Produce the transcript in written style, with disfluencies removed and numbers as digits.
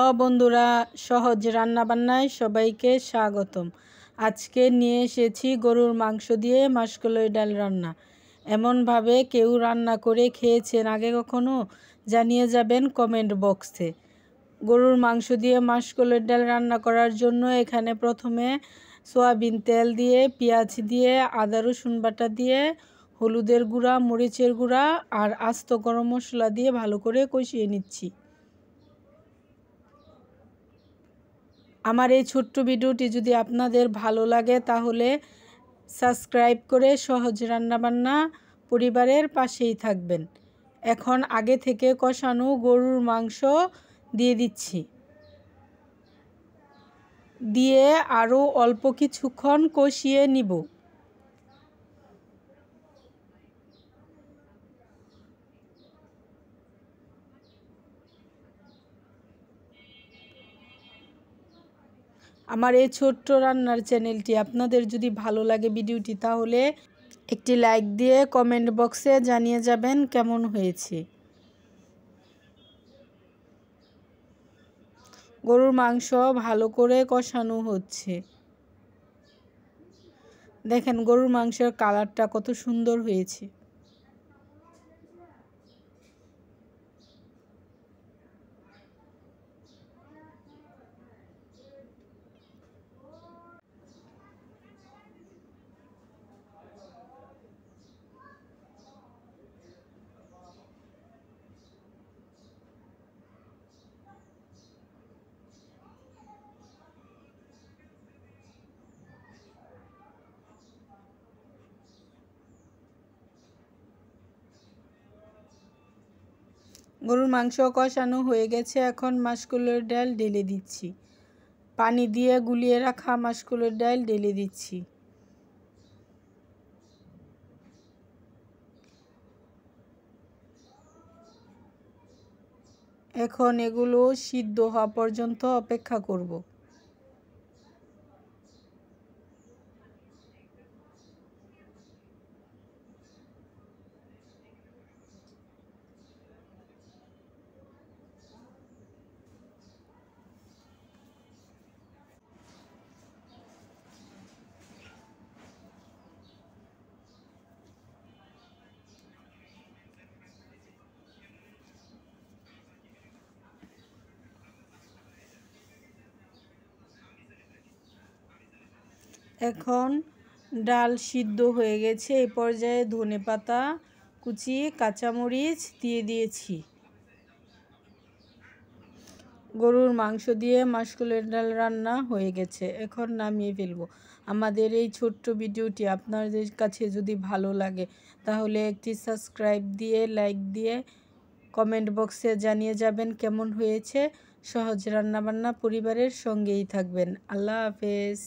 Hello বন্ধুরা, সহজ রান্নাবান্নায় সবাইকে স্বাগতম। আজকে নিয়ে এসেছি গরুর মাংস দিয়ে মাসকলাই ডাল রান্না। এমনভাবে কেউ রান্না করে খেয়েছেন আগে কখনো? জানিয়ে যাবেন কমেন্ট বক্সে। গরুর মাংস দিয়ে মাসকলাই ডাল রান্না করার জন্য এখানে প্রথমে সয়াবিন তেল দিয়ে, পেঁয়াজ দিয়ে, আদা রসুন বাটা দিয়ে, হলুদের গুঁড়া, মরিচের গুঁড়া আর আস্ত গরম মশলা দিয়ে ভালো করে কষিয়ে নিচ্ছি। আমার এই ছোট্ট ভিডিওটি যদি আপনাদের ভালো লাগে তাহলে সাবস্ক্রাইব করে সহজ রান্নাবান্না পরিবারের পাশেই থাকবেন। এখন আগে থেকে কষানো গরুর মাংস দিয়ে দিচ্ছি, দিয়ে আরও অল্প কিছুক্ষণ কষিয়ে নিব। আমার এই ছোট্ট রান্নার চ্যানেলটি আপনাদের যদি ভালো লাগে ভিডিওটি, তাহলে একটি লাইক দিয়ে কমেন্ট বক্সে জানিয়ে যাবেন কেমন হয়েছে। গরুর মাংস ভালো করে কষানো হচ্ছে। দেখেন গরুর মাংসের কালারটা কত সুন্দর হয়েছে। গরুর মাংস কষানো হয়ে গেছে, এখন মাসকলাই ডাল ঢেলে দিচ্ছি। পানি দিয়ে গুলিয়ে রাখা মাসকলাই ডাল ঢেলে দিচ্ছি। এখন এগুলো সিদ্ধ হওয়া পর্যন্ত অপেক্ষা করব। এখন ডাল সিদ্ধ হয়ে গেছে। এই পর্যায়ে ধনেপাতা কুচি, কাঁচামরিচ দিয়ে দিয়েছি। গরুর মাংস দিয়ে মাসকলাই ডাল রান্না হয়ে গেছে, এখন নামিয়ে ফেলব। আমাদের এই ছোট্ট ভিডিওটি আপনাদের কাছে যদি ভালো লাগে তাহলে একটি সাবস্ক্রাইব দিয়ে, লাইক দিয়ে কমেন্ট বক্সে জানিয়ে যাবেন কেমন হয়েছে। সহজ রান্নাবান্না পরিবারের সঙ্গেই থাকবেন। আল্লাহ হাফেজ।